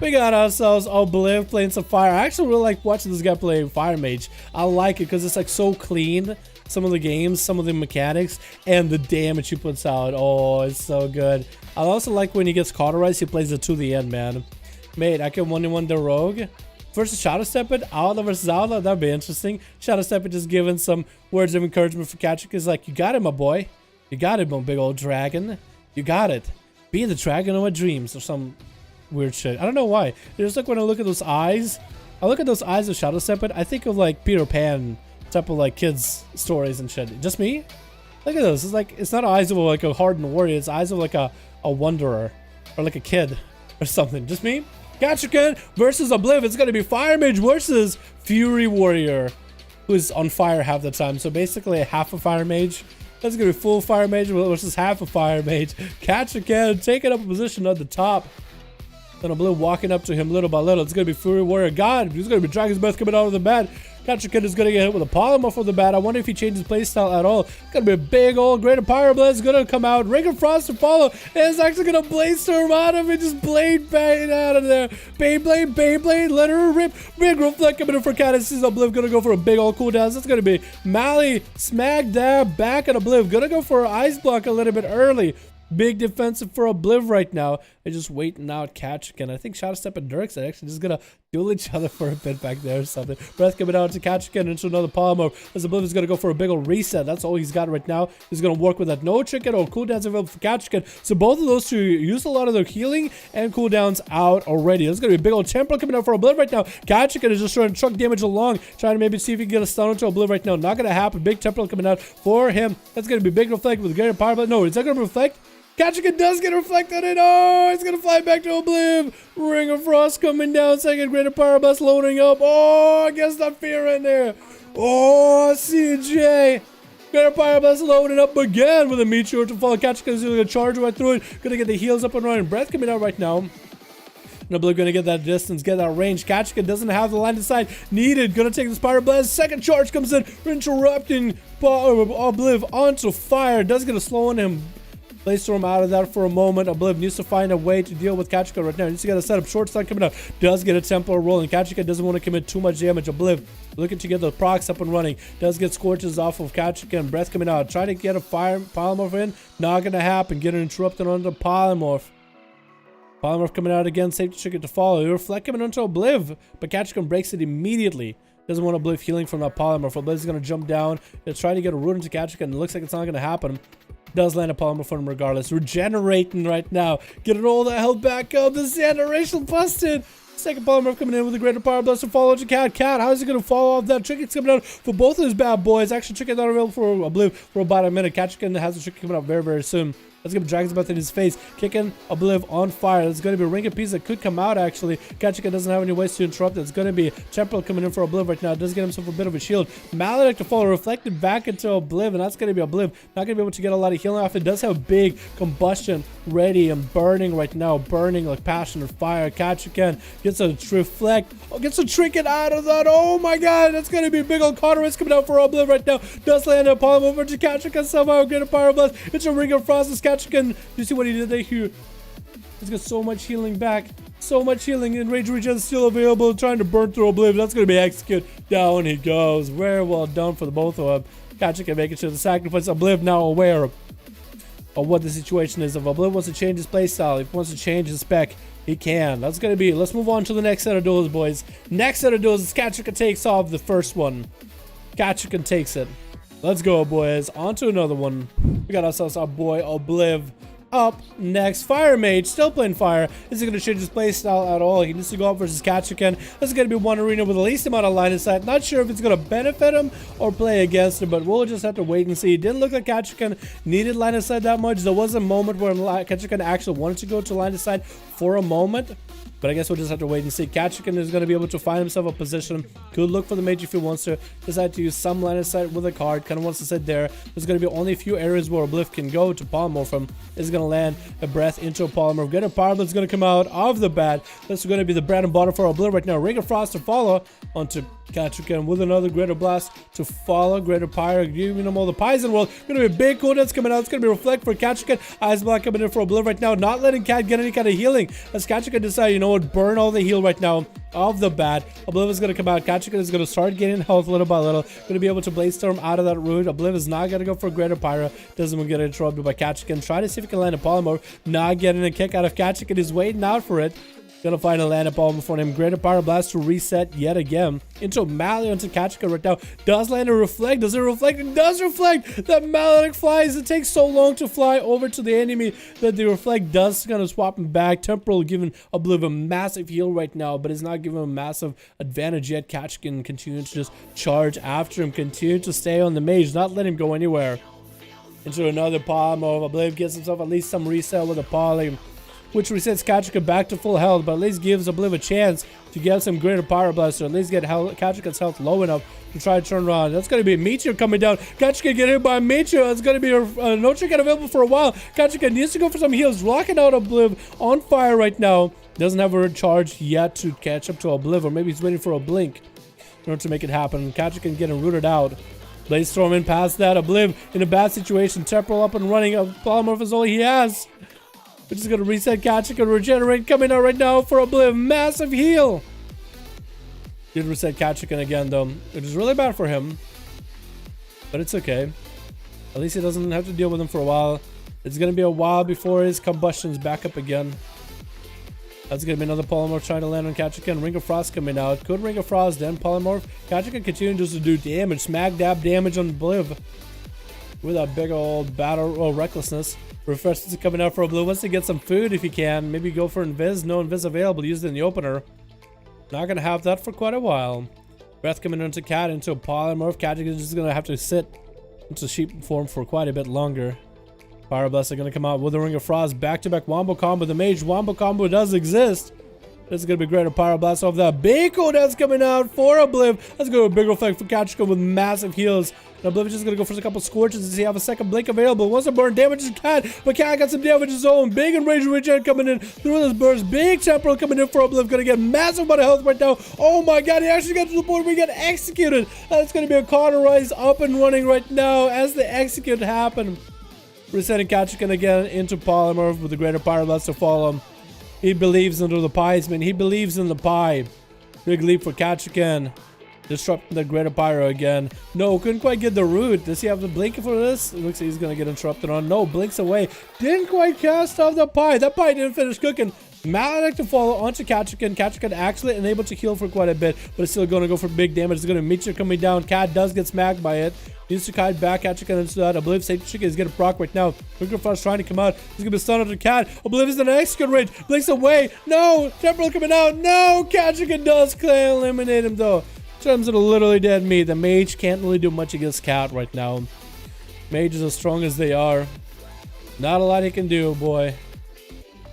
We got ourselves Obliv playing some fire. I actually really like watching this guy play Fire Mage. I like it because it's like so clean. Some of the games, some of the mechanics, and the damage he puts out. Oh, it's so good. I also like when he gets cauterized, he plays it to the end, man. Mate, I can 1v1 the rogue. Versus Shadow Step it, Outlaw versus Outlaw, that'd be interesting. Shadow Step it just giving some words of encouragement for Kachik. Is like, you got it, my boy. You got it, my big old dragon. You got it. Be the dragon of my dreams, or some weird shit. I don't know why. Just like when I look at those eyes, I look at those eyes of Shadow Step it, I think of like Peter Pan type of like kids stories and shit. Just me? Look at those. It's like, it's not eyes of like a hardened warrior, it's eyes of like a wanderer or like a kid or something. Just me? Gachakan versus Obliv. It's gonna be Fire Mage versus Fury Warrior, who's on fire half the time. So basically a half a Fire Mage. That's gonna be full Fire Mage versus half a Fire Mage. Gachakan taking up a position at the top. Then Obliv walking up to him little by little. It's gonna be Fury Warrior. God, he's gonna be Dragon's Breath coming out of the bat. Gachakan is gonna get hit with a polymorph of the bat. I wonder if he changes playstyle at all. It's gonna be a big old Greater Pyroblast gonna come out. Ring of Frost to follow. And it's actually gonna Blade Storm out of it. Just Blade bang out of there. Beyblade, Beyblade, let her rip. Big Reflect coming in for Caddis. Obliv gonna go for a big old cooldown. That's gonna be Mally, Smack Dab, back at Obliv. Gonna go for an Ice Block a little bit early. Big defensive for Obliv right now. They're just waiting out Gachakan. I think Shadow Step and Dirks are actually just gonna duel each other for a bit back there or something. Breath coming out to Gachakan into another polymorph. As Obliv is gonna go for a big old reset. That's all he's got right now. He's gonna work with that. No chicken or cooldowns available for Gachakan. So both of those two use a lot of their healing and cooldowns out already. There's gonna be a big old temple coming out for Obliv right now. Gachakan is just trying to truck damage along, trying to maybe see if he can get a stun onto Obliv right now. Not gonna happen. Big temple coming out for him. That's gonna be big reflect with a greater power, but no, is that gonna reflect? Gachakan does get reflected in. Oh, it's gonna fly back to Obliv. Ring of Frost coming down. Second Greater Power Blast loading up. Oh, I guess that fear in there. Oh, CJ. Greater Power Blast loading up again with a Meteor to follow. Gachakan is gonna charge right through it. Gonna get the heals up and running. Breath coming out right now. Obliv gonna get that distance, get that range. Gachakan doesn't have the line of sight needed. Gonna take the Spider Blast. Second charge comes in, interrupting Obliv onto fire. Does get a slow on him. Blade Storm out of that for a moment. Obliv needs to find a way to deal with Gachakan right now. He needs to get a setup. Short stun coming out. Does get a tempo rolling. Gachakan doesn't want to commit too much damage. Obliv looking to get the procs up and running. Does get scorches off of Gachakan. Breath coming out. Trying to get a fire polymorph in. Not going to happen. Getting interrupted on the polymorph. Polymorph coming out again. Safety ticket to follow. Reflect coming onto Obliv. But Gachakan breaks it immediately. Doesn't want Obliv healing from that polymorph. Obliv is going to jump down. It's trying to get a root into Gachakan. It looks like it's not going to happen. Does land a polymorph for him regardless. Regenerating right now. Getting all the health back up. The Generation busted. Second polymorph coming in with a Greater Power Blast to follow to Cat. How is he going to follow off that? Tricket's coming out for both of his bad boys. Actually, Tricket not available for Obliv for about a minute. Gachakan has a Tricket coming out very, very soon. Let's give Dragon's Breath in his face. Kicking Obliv on fire. There's going to be a ring of peace that could come out, actually. Gachakan doesn't have any ways to interrupt it. It's going to be Temporal coming in for Obliv right now. It does get himself a bit of a shield. Maledict to follow. Reflected back into Obliv, and that's going to be Obliv. Not going to be able to get a lot of healing off. It does have big combustion ready and burning right now. Burning like passionate fire. Gachakan gets a reflect. Oh, gets a trinket out of that. Oh my god. That's going to be a big old cauterized coming out for Obliv right now. Does land a palm over to Gachakan somehow. Get a Power Blast. It's a Ring of Frost. Gachakan. You see what he did there here? He's got so much healing back. So much healing, and Rage Regen is still available. Trying to burn through Obliv. That's going to be executed. Down he goes. Very well done for the both of them. Gachakan making sure the sacrifice. Obliv now aware of what the situation is. If Obliv wants to change his playstyle, if he wants to change his spec, he can. That's going to be. Let's move on to the next set of duels, boys. Next set of duels is Gachakan takes off the first one. Gachakan takes it. Let's go, boys. On to another one. We got ourselves our boy Obliv up next. Fire Mage, still playing fire. Isn't going to change his playstyle at all. He needs to go up versus Gachakan. This is going to be one arena with the least amount of line of sight. Not sure if it's going to benefit him or play against him, but we'll just have to wait and see. It didn't look like Gachakan needed line of sight that much. There was a moment where Gachakan actually wanted to go to line of sight for a moment. But I guess we'll just have to wait and see. Kachikin is going to be able to find himself a position. Could look for the mage if he wants to. Decide to use some line of sight with a card. Kind of wants to sit there. There's going to be only a few areas where Obliv can go to polymorph him. Is going to land a breath into a polymorph. Greater Power Blast is going to come out of the bat. This is going to be the bread and butter for Obliv right now. Ring of Frost to follow onto Kachikin with another Greater Blast to follow. Greater Pyre, giving him all the pies in the world. Going to be a big cooldown's coming out. It's going to be Reflect for Kachikin. Ice Block coming in for Obliv right now. Not letting Cat get any kind of healing. As Kachikin decide, you know what, burn all the heal right now of the bat. Obliv is going to come out. Kachikin is going to start gaining health little by little. Going to be able to Blaze Storm out of that root. Obliv is not going to go for Greater Pyro. Doesn't get interrupted by Kachikin. Trying to see if he can land a polymorph. Not getting a kick out of Kachikin. He's waiting out for it. Gonna find a land polymorph for him. Greater Pyro Blast to reset yet again. Into Melee onto Kachikin right now. Does land a Reflect. Does it reflect? It does reflect. That Maledict flies. It takes so long to fly over to the enemy that the Reflect does kind of swap him back. Temporal giving Obliv a massive heal right now, but it's not giving him a massive advantage yet. Kachikin continuing to just charge after him. Continue to stay on the mage. Not let him go anywhere. Into another polymorph. Obliv gets himself at least some reset with a poly, which resets Kachikin back to full health, but at least gives Obliv a chance to get some Greater Pyro Blast, or at least get Kachikin's health low enough to try to turn around. That's going to be a Meteor coming down. Kachikin get hit by a Meteor. It's going to be a no trick available for a while. Kachikin needs to go for some heals, rocking out Obliv on fire right now. Doesn't have a charge yet to catch up to Obliv, or maybe he's waiting for a blink in order to make it happen. Kachikin getting rooted out. Blaze Storm in past that. Obliv in a bad situation. Temporal up and running. A polymorph is all he has. We're just going to reset Kachikin. Regenerate coming out right now for Obliv. Massive heal. Did reset Kachikin again, though. It is really bad for him. But it's okay. At least he doesn't have to deal with him for a while. It's going to be a while before his combustion's back up again. That's going to be another polymorph trying to land on Kachikin. Ring of Frost coming out. Could Ring of Frost, then polymorph. Kachikin continues to do damage. Smack dab damage on Obliv. With that big old battle recklessness. Refresh is coming out for Obliv. Wants to get some food if he can. Maybe go for Invis. No Invis available. Use it in the opener. Not going to have that for quite a while. Breath coming into Cat, into a polymorph. Kachikin is just going to have to sit into sheep form for quite a bit longer. Fire Blast are going to come out with a Ring of Frost. Back-to-back Wombo combo. The Mage Wombo combo does exist. This is going to be Greater Pyro Blast off that. Big cooldown's coming out for Obliv. Let's go to a big Reflect for Kachikin with massive heals. And Obliv is just going to go for a couple Scorches to see have a second Blink available. Wants to burn damage to Cat, but Cat got some damage of his own. Big Enraged Regen coming in through this burst. Big Temporal coming in for Obliv. Going to get massive amount of health right now. Oh my god, he actually got to the point where he got executed. That's going to be a Cauterize up and running right now as the execute happened. Resetting Kachikin again into Polymorph with the Greater Pyro Blast to follow him. He believes into the pies, man. He believes in the pie. Big leap for Kachikin. Disrupting the Greater Pyro again. No, couldn't quite get the root. Does he have the blink for this? It looks like he's gonna get interrupted on. No, blinks away. Didn't quite cast off the pie. That pie didn't finish cooking. Maledict to follow onto Kachikin. Kachikin actually unable to heal for quite a bit, but it's still gonna go for big damage. It's gonna Meteor coming down. Cat does get smacked by it. Needs to kite back Kachikin into that. Obliv Safety Chicken is gonna proc right now. Microphone trying to come out. He's gonna be stunned onto Cat. Obliv is in an execute range. Blinks away. No! Temporal coming out. No! Kachikin does eliminate him though. Terms of literally dead meat. The Mage can't really do much against Cat right now. Mage is as strong as they are. Not a lot he can do, boy.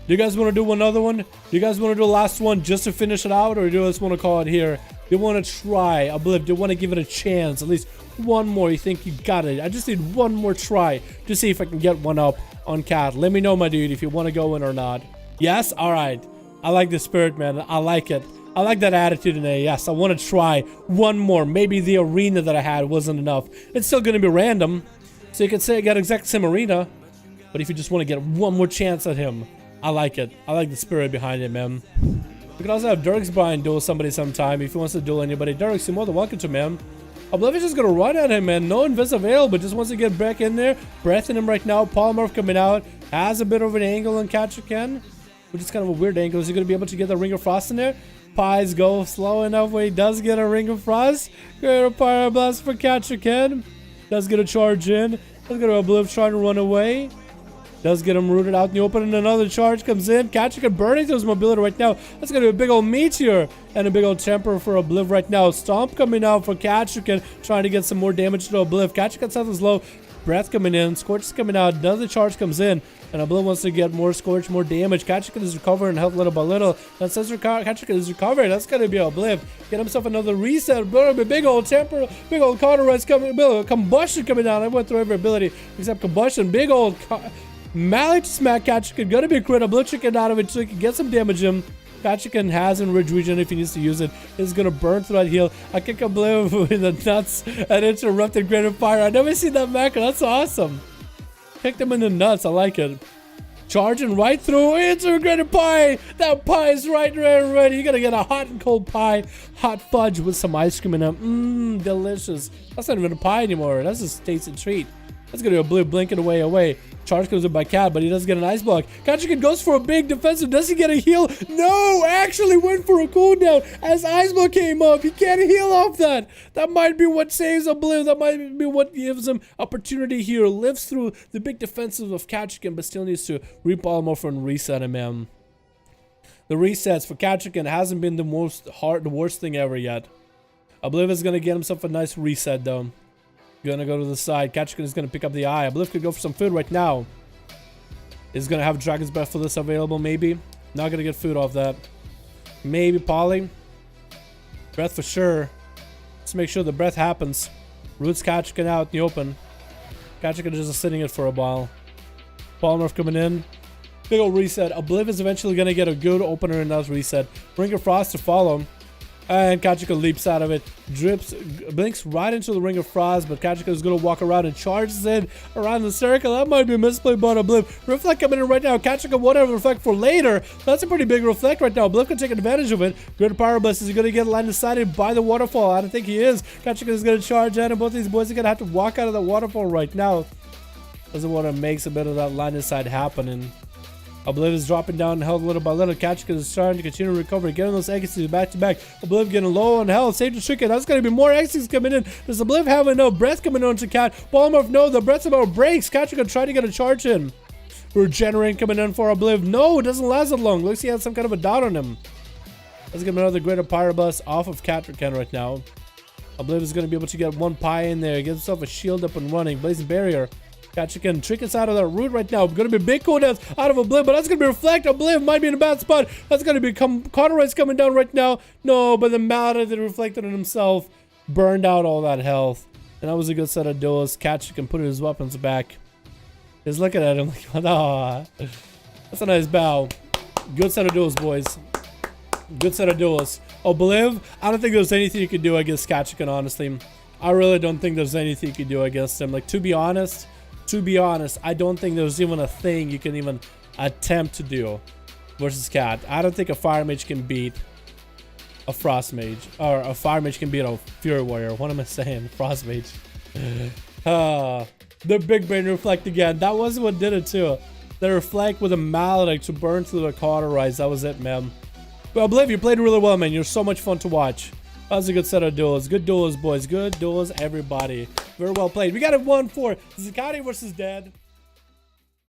Do you guys want to do another one? Do you guys want to do a last one just to finish it out? Or do you just want to call it here? Do you want to try? Obliv, do you want to give it a chance? At least one more. You think you got it? I just need one more try to see if I can get one up on Cat. Let me know, my dude, if you want to go in or not. Yes? Alright. I like the spirit, man. I like it. I like that attitude today. Yes, I want to try one more. Maybe the arena that I had wasn't enough. It's still going to be random. So you can say I got exact same arena. But if you just want to get one more chance at him, I like it. I like the spirit behind it, man. We can also have Dirks Brian duel somebody sometime if he wants to duel anybody. Dirks, you're more than welcome to, man. Oblivion's just going to run at him, man. No invis available. Just wants to get back in there. Breath in him right now. Polymorph coming out. Has a bit of an angle on Kachikin, which is kind of a weird angle. Is he going to be able to get the Ring of Frost in there? Pies go slow enough where he does get a Ring of Frost. Greater Pyro Blast for Kachikin. Does get a charge in. Does get a Obliv trying to run away. Does get him rooted out in the open, and another charge comes in. Kachikin burning to his mobility right now. That's going to be a big old Meteor and a big old Temper for Obliv right now. Stomp coming out for Kachikin, trying to get some more damage to Obliv. Kachikin's health is low. Breath coming in, Scorch is coming out, another charge comes in, and Obliv wants to get more Scorch, more damage. Kachikin is recovering health little by little. That says Kachikin is recovering. That's gonna be Obliv. Get himself another reset. Big old temper, big old cauterize coming, combustion coming down. I went through every ability except combustion. Big old melee to smack Kachikin. Gonna be a crit. Obliv chicken out of it so he can get some damage in. Kachikin has Enraged Regen if he needs to use it. It's gonna burn through that heal. I kick Obliv in the nuts and interrupted Greater Fire. I never seen that macro. That's awesome. Kicked him in the nuts. I like it. Charging right through into Greater Pie. That pie is right ready. You're gonna get a hot and cold pie. Hot fudge with some ice cream in it. Mmm, delicious. That's not even a pie anymore. That's just a tasty treat. That's gonna be Obliv blinking away. Charge comes in by Cat, but he doesn't get an ice block. Kachikin goes for a big defensive. Does he get a heal? No! Actually went for a cooldown as ice block came up. He can't heal off that. That might be what saves Obliv. That might be what gives him opportunity here. Lives through the big defensive of Kachikin, but still needs to repolymorph and reset him, man. The resets for Kachikin hasn't been the worst thing ever yet. Obliv is gonna get himself a nice reset though. Gonna go to the side. Kachikin is gonna pick up the eye. Obliv could go for some food right now. Is gonna have Dragon's Breath for this available, maybe. Not gonna get food off that. Maybe Poly. Breath for sure. Let's make sure the breath happens. Roots Kachikin out in the open. Kachikin is just sitting it for a while. Polymorph coming in. Big old reset. Obliv is eventually gonna get a good opener in that reset. Ring of Frost to follow. And Kachikin leaps out of it, blinks right into the Ring of Frost, but Kachikin is going to walk around and charges in around the circle. That might be a misplay by Obliv. Reflect coming in right now. Kachikin whatever Reflect for later. That's a pretty big Reflect right now. Obliv can take advantage of it. Good Pyroblast. Is he going to get line of sighted by the waterfall? I don't think he is. Kachikin is going to charge in, and both these boys are going to have to walk out of the waterfall right now. Doesn't want to make a bit of that line of sight happening. Obliv is dropping down health little by little. Kachikin is starting to continue recovering, getting those exits back to back. Obliv getting low on health. Save the Chicken. That's going to be more exits coming in. Does Obliv have enough breath coming on to Cat? Polymorph, no. The breath about breaks. Kachikin trying to get a charge in. Regenerate coming in for Obliv. No, it doesn't last that long. Looks like he has some kind of a doubt on him. Let's get another Greater Pyroblast off of Kachikin right now. Obliv is going to be able to get one pie in there. Get himself a shield up and running. Blazing Barrier. Kachikin trick us out of that root right now. Gonna be big cooldowns out of Obliv, but that's gonna be Reflect. Obliv might be in a bad spot. That's gonna be Cauterize coming down right now. No, but the Mallet that reflected on himself burned out all that health. And that was a good set of duels. Kachikin put his weapons back. He's looking at him like, oh, that's a nice bow. Good set of duels, boys. Good set of duels. Obliv, I don't think there's anything you can do against Kachikin, honestly. I really don't think there's anything you can do against him. Like, to be honest, I don't think there's even a thing you can even attempt to do versus Cat. I don't think a Fire Mage can beat a Frost Mage. Or a Fire Mage can beat a Fury Warrior. What am I saying? Frost Mage. The Big Brain Reflect again. That was what did it too. The Reflect with a Maledict to burn through the Cauterize. That was it, man. Well, Obliv, you played really well, man. You're so much fun to watch. That was a good set of duels. Good duels, boys. Good duels, everybody. Very well played. We got it 1-4. Zakati versus Dead.